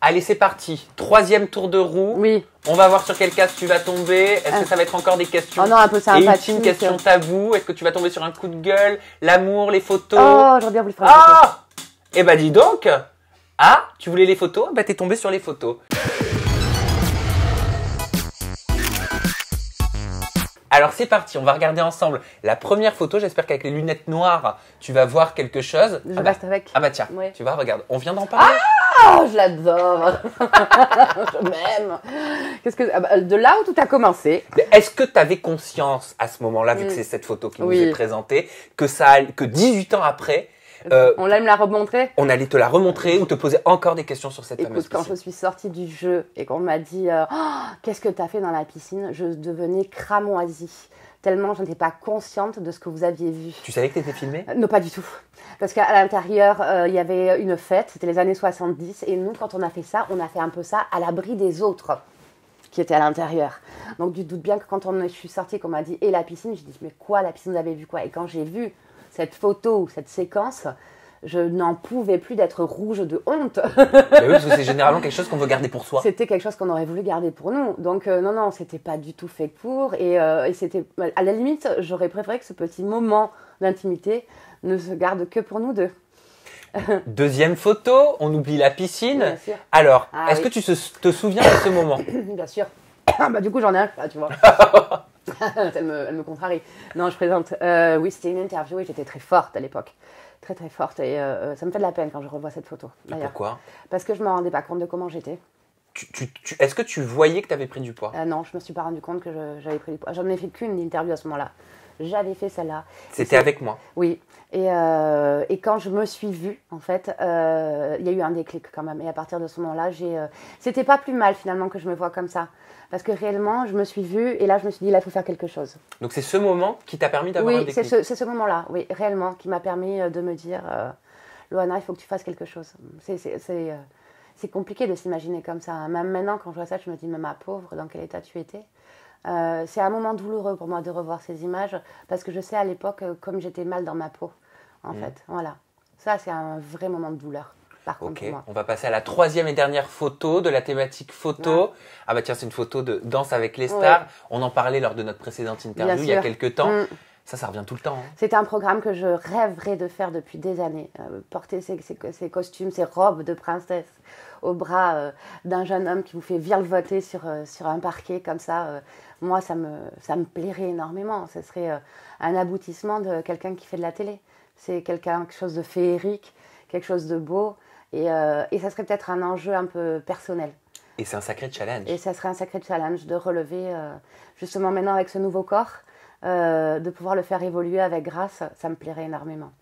Allez, c'est parti. Troisième tour de roue. Oui. On va voir sur quelle case tu vas tomber. Est-ce que ça va être encore des questions? Oh non, un peu Et sympathique. ultime question tabou. Est-ce que tu vas tomber sur un coup de gueule, l'amour, les photos? Oh, j'aurais bien voulu faire des photos. Ah! Eh ben dis donc. Ah, tu voulais les photos? Bah t'es tombé sur les photos. Alors c'est parti, on va regarder ensemble la première photo. J'espère qu'avec les lunettes noires, tu vas voir quelque chose. Je reste avec. Ah bah tiens, Ouais. tu vois, regarde, on vient d'en parler. Oh, je l'adore. Je m'aime. De là où tout a commencé. Mais est-ce que tu avais conscience à ce moment-là, vu que c'est cette photo qui nous est présentée, que 18 ans après, On allait me la remontrer. on allait te la remontrer ou te poser encore des questions sur cette fameuse Écoute, quand piscine? je suis sortie du jeu et qu'on m'a dit oh, qu'est-ce que tu as fait dans la piscine, je devenais cramoisie. Tellement je n'étais pas consciente de ce que vous aviez vu. Tu savais que tu étais filmée? Non, pas du tout. Parce qu'à l'intérieur, il y avait une fête, c'était les années 70. Et nous, quand on a fait ça, on a fait un peu ça à l'abri des autres qui étaient à l'intérieur. Donc, tu te doutes bien que quand je suis sortie, qu'on m'a dit « Et la piscine ?» Je dis « Mais quoi, la piscine, vous avez vu quoi ?» Et quand j'ai vu cette photo, cette séquence, je n'en pouvais plus d'être rouge de honte. Mais oui, parce que c'est généralement quelque chose qu'on veut garder pour soi. C'était quelque chose qu'on aurait voulu garder pour nous. Donc non, c'était pas du tout fait pour. Et c'était, à la limite, j'aurais préféré que ce petit moment d'intimité ne se garde que pour nous deux. Deuxième photo, on oublie la piscine. Bien sûr. Alors, Ah, est-ce oui. que tu te souviens de ce moment? Bien sûr. Bah, du coup, j'en ai un, là, tu vois. Elle me contrarie. Non, je présente. Oui, c'était une interview et j'étais très forte à l'époque. Très, très forte. Et ça me fait de la peine quand je revois cette photo, d'ailleurs. Pourquoi? Parce que je ne me rendais pas compte de comment j'étais. Est-ce que tu voyais que tu avais pris du poids? Non, je me suis pas rendu compte que j'avais pris du poids. J'en ai fait qu'une interview à ce moment-là. J'avais fait celle-là. C'était avec moi. Oui. Et quand je me suis vue, en fait, il y a eu un déclic quand même. Et à partir de ce moment-là, c'était pas plus mal finalement que je me vois comme ça. Parce que réellement, je me suis vue et là, je me suis dit, là, il faut faire quelque chose. Donc c'est ce moment qui t'a permis d'avoir un Oui, déclic? c'est ce moment-là, oui, réellement, qui m'a permis de me dire, Loana, il faut que tu fasses quelque chose. C'est compliqué de s'imaginer comme ça. Même maintenant, quand je vois ça, je me dis, mais ma pauvre, dans quel état tu étais? C'est un moment douloureux pour moi de revoir ces images parce que je sais à l'époque comme j'étais mal dans ma peau, en fait. Voilà. Ça, c'est un vrai moment de douleur, par contre, pour moi. On va passer à la troisième et dernière photo de la thématique photo. Ouais. Ah bah tiens, c'est une photo de Danse avec les stars. Ouais. On en parlait lors de notre précédente interview il y a quelques temps. Ça revient tout le temps. Hein. C'est un programme que je rêverais de faire depuis des années. Porter ces costumes, ces robes de princesse au bras d'un jeune homme qui vous fait virevolter sur un parquet comme ça. Moi, ça me plairait énormément. Ce serait un aboutissement de quelqu'un qui fait de la télé. C'est quelque chose de féerique, quelque chose de beau. Et ça serait peut-être un enjeu un peu personnel. Et c'est un sacré challenge. Et ça serait un sacré challenge de relever, justement maintenant avec ce nouveau corps, de pouvoir le faire évoluer avec grâce, ça me plairait énormément.